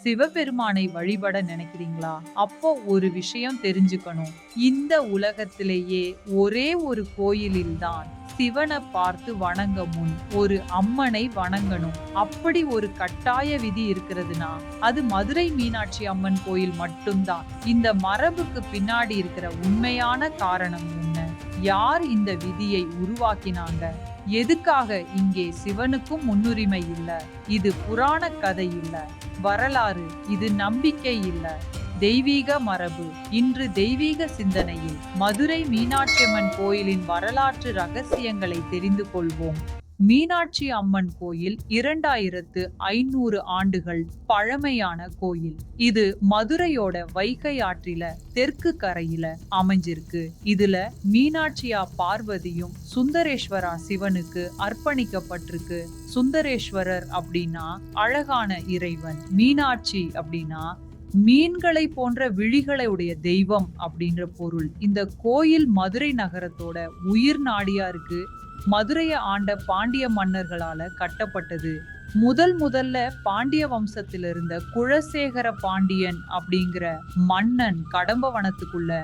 சிவபெருமானை வழிபட நினைக்கிறீங்களா? அப்போ ஒரு விஷயம் தெரிஞ்சுக்கணும். இந்த உலகத்திலேயே ஒரே ஒரு கோயிலில் தான் சிவன பார்த்து வணங்க முன் ஒரு அம்மனை வணங்கணும். அப்படி ஒரு கட்டாய விதி இருக்கிறதுனா, அது மதுரை மீனாட்சி அம்மன் கோயில் மட்டும்தான். இந்த மரபுக்கு பின்னாடி இருக்கிற உண்மையான காரணம் என்ன? யார் இந்த விதியை உருவாக்கினாங்க? எதுக்காக இங்கே சிவனுக்கும் முன்னுரிமை இல்ல? இது புராண கதை இல்ல, வரலாறு. இது நம்பிக்கை இல்ல, தெய்வீக மரபு. இன்று தெய்வீக சிந்தனையில் மதுரை மீனாட்சியம்மன் கோயிலின் வரலாற்று ரகசியங்களை தெரிந்து கொள்வோம். மீனாட்சி அம்மன் கோயில் 2500 ஆண்டுகள் பழமையான கோயில். இது மதுரையோட வைகை ஆற்றில தெற்கு கரையில அமைஞ்சிருக்கு. இதுல மீனாட்சியா பார்வதியும் சுந்தரேஸ்வரா சிவனுக்கு அர்ப்பணிக்கப்பட்டிருக்கு. சுந்தரேஸ்வரர் அப்படின்னா அழகான இறைவன், மீனாட்சி அப்படின்னா மீன்களை போன்ற விழிகளுடைய தெய்வம் அப்படின்ற பொருள். இந்த கோயில் மதுரை நகரத்தோட உயிர் நாடியா இருக்கு. மதுரைய ஆண்ட பாண்டிய மன்னர்களால கட்டப்பட்டது. முதல்ல பாண்டிய வம்சத்தில் இருந்த குலசேகர பாண்டியன் அப்படிங்கிற மன்னன் கடம்பவனத்துக்குள்ள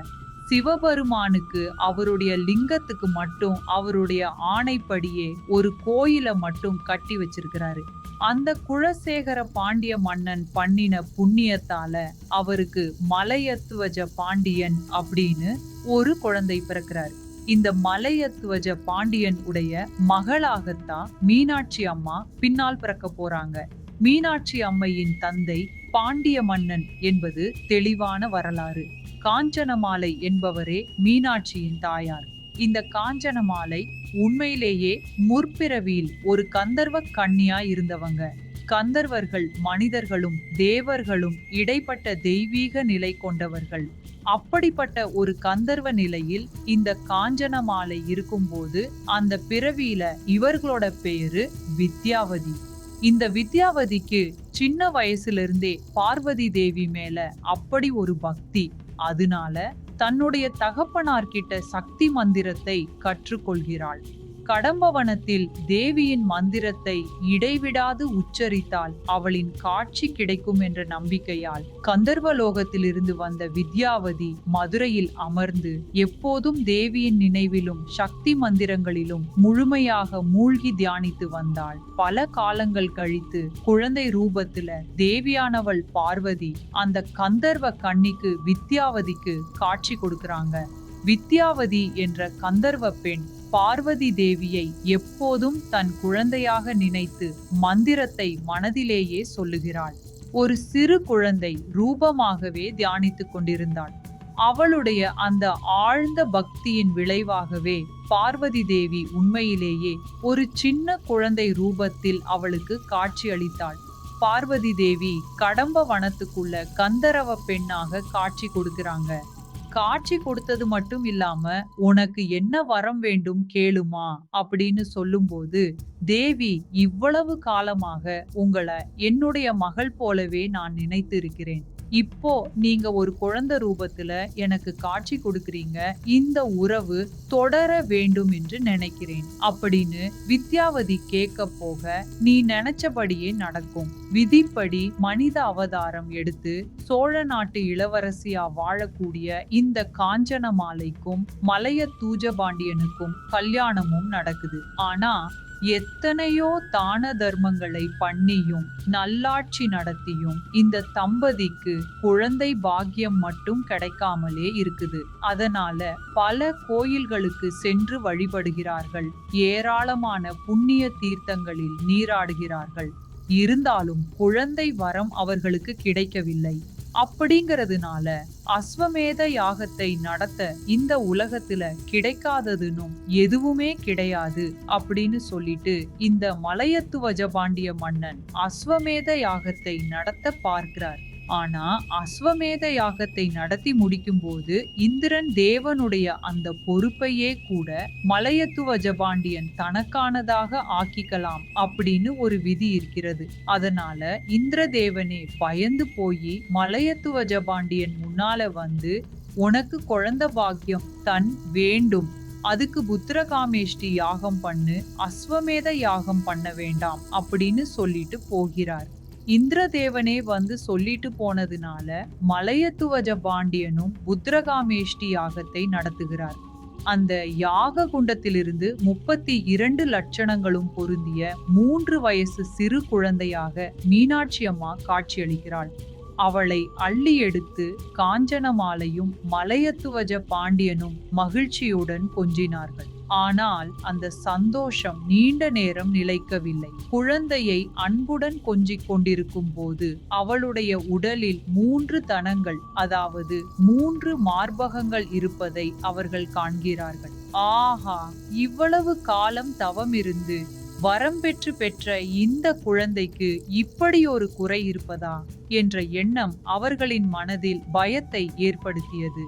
சிவபெருமானுக்கு அவருடைய லிங்கத்துக்கு மட்டும் அவருடைய ஆணைப்படியே ஒரு கோயில மட்டும் கட்டி வச்சிருக்கிறாரு. அந்த குலசேகர பாண்டிய மன்னன் பண்ணின புண்ணியத்தால அவருக்கு மலையத்துவஜ பாண்டியன் அப்படின்னு ஒரு குழந்தை பிறக்கிறாரு. இந்த மலையத்துவஜ பாண்டியன் உடைய மகளாகத்தான் மீனாட்சி அம்மா பின்னால் பிறக்க போறாங்க. மீனாட்சி அம்மையின் தந்தை பாண்டிய மன்னன் என்பது தெளிவான வரலாறு. காஞ்சனமாலை என்பவரே மீனாட்சியின் தாயார். இந்த காஞ்சனமாலை உண்மையிலேயே முற்பிறவியில் ஒரு கந்தர்வ கன்னியா இருந்தவங்க. கந்தர்வர்கள் மனிதர்களும் தேவர்களும் இடைப்பட்ட தெய்வீக நிலை கொண்டவர்கள். அப்படிப்பட்ட ஒரு கந்தர்வ நிலையில் இந்த காஞ்சனமாலை இருக்கும்போது அந்த பிறவியில இவர்களோட பேரு வித்யாவதி. இந்த வித்யாவதிக்கு சின்ன வயசுல இருந்தே பார்வதி தேவி மேல அப்படி ஒரு பக்தி. அதனால தன்னுடைய தகப்பனார்கிட்ட சக்தி மந்திரத்தை கற்றுக்கொள்கிறாள். கடம்பவனத்தில் தேவியின் மந்திரத்தை இடைவிடாது உச்சரித்தால் அவளின் காட்சி கிடைக்கும் என்ற நம்பிக்கையால் கந்தர்வலோகத்திலிருந்து வந்த வித்யாவதி மதுரையில் அமர்ந்து எப்போதும் தேவியின் நினைவிலும் சக்தி மந்திரங்களிலும் முழுமையாக மூழ்கி தியானித்து வந்தாள். பல காலங்கள் கழித்து குழந்தை ரூபத்துல தேவியானவள் பார்வதி அந்த கந்தர்வ கன்னிக்கு வித்யாவதிக்கு காட்சி கொடுக்கறாங்க. வித்யாவதி என்ற கந்தர்வ பெண் பார்வதி தேவியை எப்போதும் தன் குழந்தையாக நினைத்து மந்திரத்தை மனதிலேயே சொல்லுகிறாள். ஒரு சிறு குழந்தை ரூபமாகவே தியானித்துக் கொண்டிருந்தாள். அவளுடைய அந்த ஆழ்ந்த பக்தியின் விளைவாகவே பார்வதி தேவி உண்மையிலேயே ஒரு சின்ன குழந்தை ரூபத்தில் அவளுக்கு காட்சி அளித்தாள். பார்வதி தேவி கடம்ப வனத்துக்குள்ள கந்தரவ பெண்ணாக காட்சி கொடுக்கிறாங்க. காட்சி கொடுத்தது மட்டும் இல்லாம உனக்கு என்ன வரம் வேண்டும் கேளுமா அப்படின்னு சொல்லும்போது, தேவி இவ்வளவு காலமாக உங்களை என்னுடைய மகள் போலவே நான் நினைத்து இருக்கிறேன். இப்போ நீங்க ஒரு குழந்தை ரூபத்துல எனக்கு காட்சி கொடுக்கறீங்க. இந்த உறவு தொடர வேண்டும் என்று நினைக்கிறேன் அப்படின்னு வித்யாவதி கேட்க போக, நீ நினைச்சபடியே நடக்கும். விதிப்படி மனித அவதாரம் எடுத்து சோழ நாட்டு இளவரசியா வாழக்கூடிய இந்த காஞ்சனமாலைக்கும் மலைய தூஜபாண்டியனுக்கும் கல்யாணமும் நடக்குது. ஆனா எத்தனையோ தான தர்மங்களை பண்ணியும் நல்லாட்சி நடத்தியும் இந்த தம்பதிக்கு குழந்தை பாக்கியம் மட்டும் கிடைக்காமலே இருக்குது. அதனால பல கோயில்களுக்கு சென்று வழிபடுகிறார்கள். ஏராளமான புண்ணிய தீர்த்தங்களில் நீராடுகிறார்கள். இருந்தாலும் குழந்தை வரம் அவர்களுக்கு கிடைக்கவில்லை. அப்படிங்கிறதுனால அஸ்வமேத யாகத்தை நடத்த இந்த உலகத்துல கிடைக்காததுன்னும் எதுவுமே கிடையாது அப்படின்னு சொல்லிட்டு இந்த மலையத்துவஜ பாண்டிய மன்னன் அஸ்வமேத யாகத்தை நடத்த பார்க்கிறார். ஆனா அஸ்வமேத யாகத்தை நடத்தி முடிக்கும் போது இந்திரன் தேவனுடைய அந்த பொறுப்பையே கூட மலையத்துவஜ பாண்டியன் தனக்கானதாக ஆக்கிக்கலாம் அப்படின்னு ஒரு விதி இருக்கிறது. அதனால இந்திரதேவனே பயந்து போய் மலையத்துவஜ பாண்டியன் முன்னால வந்து, உனக்கு குழந்தை பாக்கியம் தன் வேண்டும், அதுக்கு புத்திரகாமேஷ்டி யாகம் பண்ணு, அஸ்வமேத யாகம் பண்ண வேண்டாம் அப்படின்னு சொல்லிட்டு போகிறார். இந்திரதேவனே வந்து சொல்லிட்டு போனதுனால மலையத்துவஜ பாண்டியனும் புத்திரகாமேஷ்டி யாகத்தை நடத்துகிறார். அந்த யாக குண்டத்திலிருந்து 32 லட்சணங்களும் பொருந்திய 3 வயசு சிறு குழந்தையாக மீனாட்சி அம்மா காட்சியளிக்கிறாள். அவளை அள்ளி எடுத்து காஞ்சனமாலையும் மலையத்துவஜ பாண்டியனும் மகிழ்ச்சியுடன் கொஞ்சினார்கள். ஆனால் அந்த சந்தோஷம் நீண்ட நேரம் நிலைக்கவில்லை. குழந்தையை அன்புடன் கொஞ்சிக் கொண்டிருக்கும் போது அவளுடைய உடலில் 3 தனங்கள், அதாவது 3 மார்பகங்கள் இருப்பதை அவர்கள் காண்கிறார்கள். ஆஹா, இவ்வளவு காலம் தவம் இருந்து வரம் பெற்ற இந்த குழந்தைக்கு இப்படி ஒரு குறை இருப்பதா என்ற எண்ணம் அவர்களின் மனதில் பயத்தை ஏற்படுத்தியது.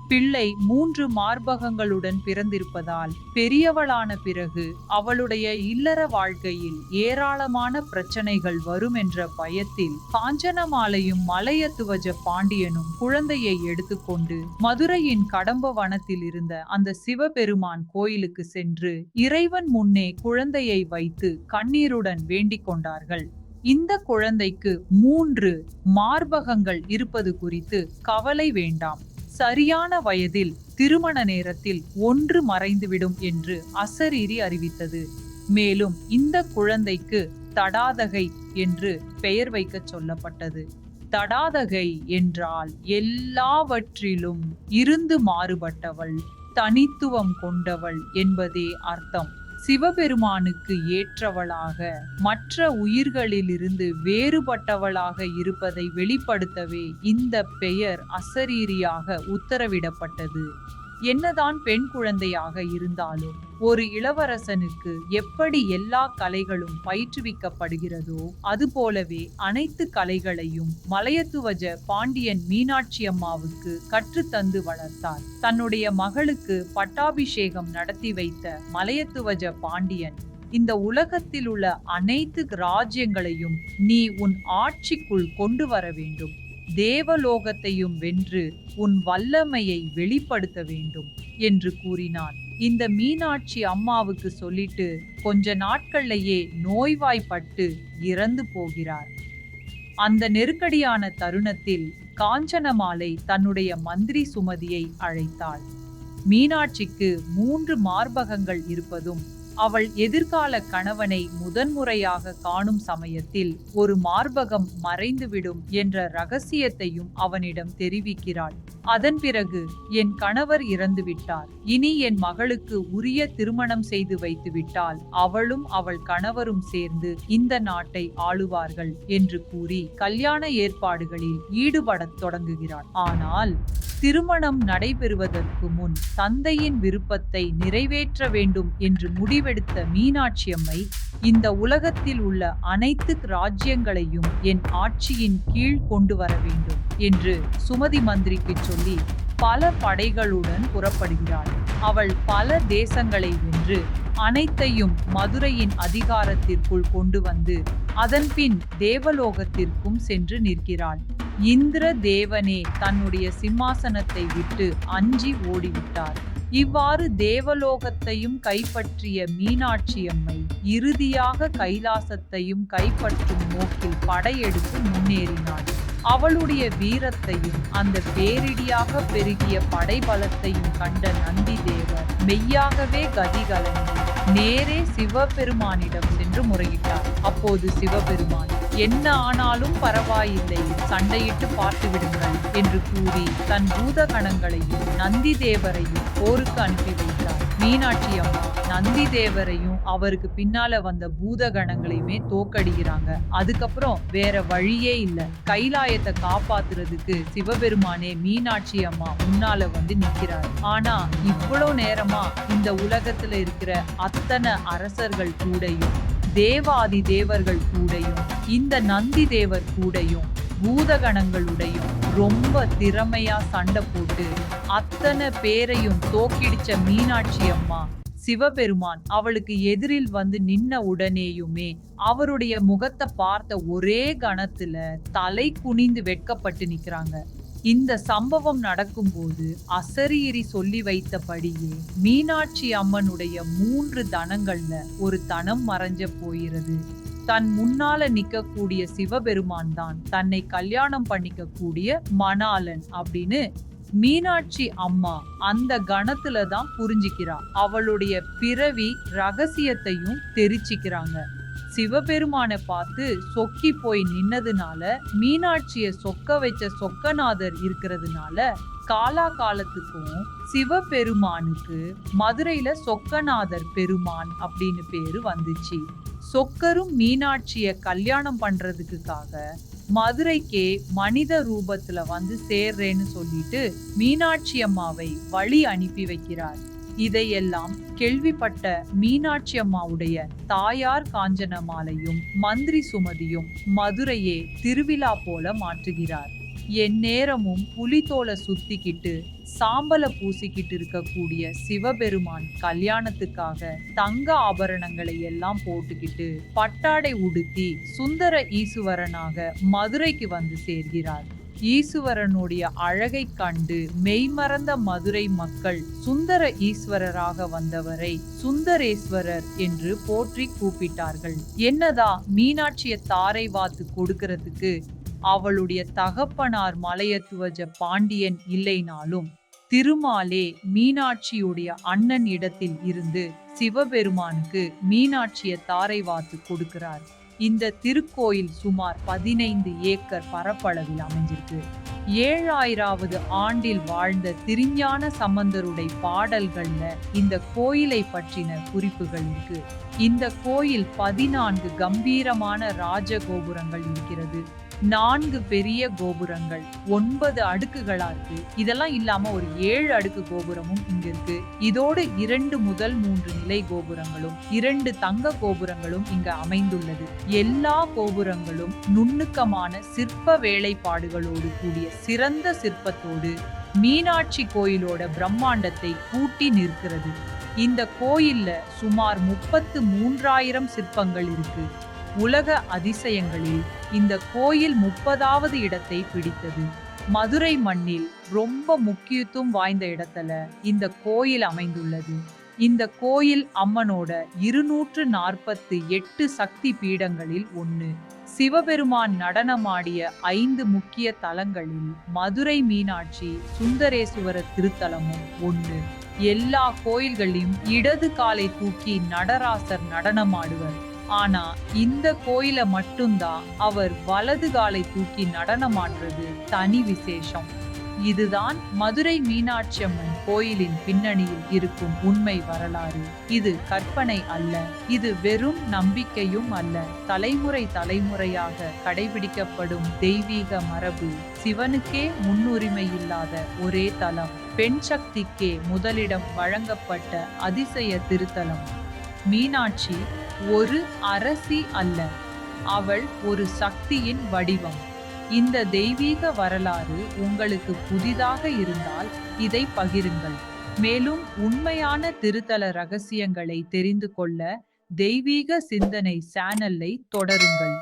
பிள்ளை 3 மார்பகங்களுடன் பிறந்திருப்பதால் பெரியவளான பிறகு அவளுடைய இல்லற வாழ்க்கையில் ஏராளமான பிரச்சனைகள் வரும் என்ற பயத்தில் காஞ்சனமாலையும் மலையத்துவஜ பாண்டியனும் குழந்தையை எடுத்துக்கொண்டு மதுரையின் கடம்ப வனத்தில் இருந்த அந்த சிவபெருமான் கோயிலுக்கு சென்று இறைவன் முன்னே குழந்தையை வைத்து கண்ணீருடன் வேண்டிக் கொண்டார்கள். இந்த குழந்தைக்கு 3 மார்பகங்கள் இருப்பது குறித்து கவலை வேண்டாம். சரியான வயதில் திருமண நேரத்தில் 1 மறைந்துவிடும் என்று அசரீரி அறிவித்தது. மேலும் இந்த குழந்தைக்கு தடாதகை என்று பெயர் வைக்க சொல்லப்பட்டது. தடாதகை என்றால் எல்லாவற்றிலும் இருந்து மாறுபட்டவள், தனித்துவம் கொண்டவள் என்பதே அர்த்தம். சிவபெருமானுக்கு ஏற்றவளாக, மற்ற உயிர்களிலிருந்து வேறுபட்டவளாக இருப்பதை வெளிப்படுத்தவே இந்த பெயர் அசரீரியாக உத்தரவிடப்பட்டது. என்னதான் பெண் குழந்தையாக இருந்தாலும் ஒரு இளவரசனுக்கு எப்படி எல்லா கலைகளும் பயிற்றுவிக்கப்படுகிறதோ அதுபோலவே அனைத்து கலைகளையும் மலையத்துவஜ பாண்டியன் மீனாட்சி அம்மாவுக்கு கற்றுத்தந்து வளர்த்தார். தன்னுடைய மகளுக்கு பட்டாபிஷேகம் நடத்தி வைத்த மலையத்துவஜ பாண்டியன் இந்த உலகத்தில் உள்ள அனைத்து ராஜ்யங்களையும் நீ உன் ஆட்சிக்குள் கொண்டு வர வேண்டும், தேவலோகத்தையும் வென்று உன் வல்லமையை வெளிப்படுத்த வேண்டும் என்று கூறினான். இந்த மீனாட்சி அம்மாவுக்கு சொல்லிட்டு கொஞ்ச நாட்கள்லயே நோய்வாய்ப்பட்டு இறந்து போகிறார். அந்த நெருக்கடியான தருணத்தில் காஞ்சனமாலை தன்னுடைய மந்திரி சுமதியை அழைத்தாள். மீனாட்சிக்கு 3 மார்பகங்கள் இருப்பதும் அவள் எதிர்கால கணவனை முதன்முறையாக காணும் சமயத்தில் ஒரு மார்பகம் மறைந்துவிடும் என்ற ரகசியத்தையும் அவனிடம் தெரிவிக்கிறாள். அதன் பிறகு என் கணவர் இறந்துவிட்டார், இனி என் மகளுக்கு உரிய திருமணம் செய்து வைத்து விட்டால் அவளும் அவள் கணவரும் சேர்ந்து இந்த நாட்டை ஆளுவார்கள் என்று கூறி கல்யாண ஏற்பாடுகளில் ஈடுபடத் தொடங்குகிறாள். ஆனால் திருமணம் நடைபெறுவதற்கு முன் தந்தையின் விருப்பத்தை நிறைவேற்ற வேண்டும் என்று முடிவெடுத்த மீனாட்சி அம்மை இந்த உலகத்தில் உள்ள அனைத்து ராஜ்யங்களையும் என் ஆட்சியின் கீழ் கொண்டு வர வேண்டும் என்று சுமதி மந்திரிக்கு சொல்லி பல படைகளுடன் புறப்படுகிறாள். அவள் பல தேசங்களை வென்று அனைத்தையும் மதுரையின் அதிகாரத்திற்குள் கொண்டு வந்து அதன்பின் தேவலோகத்திற்கும் சென்று நிற்கிறாள். இந்திர தேவனே தன்னுடைய சிம்மாசனத்தை விட்டு அஞ்சி ஓடிவிட்டார். இவ்வாறு தேவலோகத்தையும் கைப்பற்றிய மீனாட்சி அம்மை இறுதியாக கைலாசத்தையும் கைப்பற்றும் நோக்கில் படையெடுத்து முன்னேறினாள். அவளுடைய வீரத்தையும் அந்த பேரிடியாக பெருகிய படைபலத்தையும் கண்ட நந்தி தேவர் மெய்யாகவே கதிகலங்கி நேரே சிவபெருமானிடம் சென்று முறையிட்டார். அப்போது சிவபெருமான், என்ன ஆனாலும் பரவாயில்லை, சண்டையிட்டு பார்த்து விடுங்கள் என்று கூறி தன் பூதகணங்களையும் நந்தி தேவரையும் போருக்கு அனுப்பி வைத்தார். மீனாட்சி அம்மா நந்தி தேவரையும் அவருக்கு பின்னால வந்த பூதகணங்களையுமே தோக்கடிக்கிறாங்க. அதுக்கப்புறம் வேற வழியே இல்ல, கைலாயத்தை காப்பாத்துறதுக்கு சிவபெருமானே மீனாட்சி அம்மா முன்னால வந்து நிக்கிறார். ஆனா இவ்வளவு நேரமா இந்த உலகத்துல இருக்கிற அத்தனை அரசர்கள் கூடையும் தேவாதி தேவர்கள் கூடையும் இந்த நந்தி தேவர் கூடையும் பூதகணங்களுடையும் ரொம்ப திறமையா சண்டை போட்டு அத்தனை பேரையும் தோக்கிடிச்ச மீனாட்சி அம்மா சிவபெருமான் அவளுக்கு எதிரில் வந்து நின்ன உடனேயுமே அவருடைய முகத்தை பார்த்த ஒரே கணத்துல தலை குனிந்து வெட்கப்பட்டு நிக்கிறாங்க. இந்த சம்பவம் நடக்கும்போது அசரீரி சொல்லி வைத்தபடியே மீனாட்சி அம்மனுடைய 3 தனங்கள்ல ஒரு தனம் மறைஞ்ச போகிறது. தன் முன்னால நிக்கக்கூடிய சிவபெருமான் தான் தன்னை கல்யாணம் பண்ணிக்க கூடிய மணாளன் அப்படின்னு மீனாட்சி அம்மா அந்த கணத்துல தான் புரிஞ்சுக்கிறா. அவளுடைய பிறவி ரகசியத்தையும் தெரிச்சுக்கிறாங்க. சிவபெருமான பார்த்து சொக்கி போய் நின்னதுனால மீனாட்சிய சொக்க வச்ச சொக்கநாதர் இருக்கிறதுனால காலா காலத்துக்கும் சிவபெருமானுக்கு மதுரையில சொக்கநாதர் பெருமான் அப்படின்னு பேரு வந்துச்சு. சொக்கரும் மீனாட்சிய கல்யாணம் பண்றதுக்காக மதுரைக்கே மனித ரூபத்துல வந்து சேர்றேன்னு சொல்லிட்டு மீனாட்சி அம்மாவை வழி அனுப்பி வைக்கிறார். இதையெல்லாம் கேள்விப்பட்ட மீனாட்சி அம்மாவுடைய தாயார் காஞ்சனமாலையும் மந்திரி சுமதியும் மதுரையே திருவிழா போல மாற்றுகிறார். எந்நேரமும் புலித்தோலை சுத்திக்கிட்டு சாம்பல பூசிக்கிட்டு இருக்கக்கூடிய சிவபெருமான் கல்யாணத்துக்காக தங்க ஆபரணங்களை எல்லாம் போட்டுக்கிட்டு பட்டாடை உடுத்தி சுந்தர ஈசுவரனாக மதுரைக்கு வந்து சேர்கிறார். ஈசுவரனுடைய அழகை கண்டு மெய்மறந்த மதுரை மக்கள் சுந்தர ஈஸ்வரராக வந்தவரை சுந்தரேஸ்வரர் என்று போற்றி கூப்பிட்டார்கள். என்னதா மீனாட்சிய தாரை வாத்து கொடுக்கறதுக்கு அவளுடைய தகப்பனார் மலையத்துவஜ பாண்டியன் இல்லைனாலும் திருமாலே மீனாட்சியுடைய அண்ணன் இடத்தில் இருந்து சிவபெருமானுக்கு மீனாட்சிய தாரை வாத்து கொடுக்கிறார். இந்த திருக்கோயில் சுமார் 15 ஏக்கர் பரப்பளவில் அமைஞ்சிருக்கு. 7000வது ஆண்டில் வாழ்ந்த திருஞான சம்பந்தருடைய பாடல்கள்ல இந்த கோயிலை பற்றின குறிப்புகள் இருக்கு. இந்த கோயில் 14 கம்பீரமான ராஜகோபுரங்கள் இருக்கிறது. 4 பெரிய கோபுரங்கள் 9 அடுக்குகளா இருக்கு. இதெல்லாம் இல்லாம ஒரு 7 அடுக்கு கோபுரமும் இங்க இருக்கு. இதோடு 2 முதல் 3 நிலை கோபுரங்களும் 2 தங்க கோபுரங்களும் இங்க அமைந்துள்ளது. எல்லா கோபுரங்களும் நுண்ணுக்கமான சிற்ப வேலைப்பாடுகளோடு கூடிய சிறந்த சிற்பத்தோடு மீனாட்சி கோயிலோட பிரம்மாண்டத்தை கூட்டி நிற்கிறது. இந்த கோயில்ல சுமார் 33,000 சிற்பங்கள் இருக்கு. உலக அதிசயங்களில் இந்த கோயில் 30வது இடத்தை பிடித்தது. மதுரை மண்ணில் ரொம்ப முக்கியத்துவம் வாய்ந்த இடத்துல இந்த கோயில் அமைந்துள்ளது. இந்த கோயில் அம்மனோட 248 சக்தி பீடங்களில் ஒன்று. சிவபெருமான் நடனமாடிய 5 முக்கிய தலங்களில் மதுரை மீனாட்சி சுந்தரேசுவர திருத்தலமும் ஒன்று. எல்லா கோயில்களையும் இடது காலை தூக்கி நடராசர் நடனமாடுவர். ஆனா இந்த கோயில மட்டும்தான் அவர் வலது காலை தூக்கி நடனமாடுறது தனி விசேஷம். இதுதான் மதுரை மீனாட்சி அம்மன் கோயிலின் பின்னணியில் இருக்கும் உண்மை வரலாறு. இது கற்பனை அல்ல, இது வெறும் நம்பிக்கையும் அல்ல. தலைமுறை தலைமுறையாக கடைபிடிக்கப்படும் தெய்வீக மரபு. சிவனுக்கே முன்னுரிமை இல்லாத ஒரே தலம், பெண் சக்திக்கே முதலிடம் வழங்கப்பட்ட அதிசய திருத்தலம். மீனாட்சி ஒரு அரசி அல்ல, அவள் ஒரு சக்தியின் வடிவம். இந்த தெய்வீக வரலாறு உங்களுக்கு புதிதாக இருந்தால் இதை பகிருங்கள். மேலும் உண்மையான திருத்தல ரகசியங்களை தெரிந்து கொள்ள தெய்வீக சிந்தனை சேனலை தொடருங்கள்.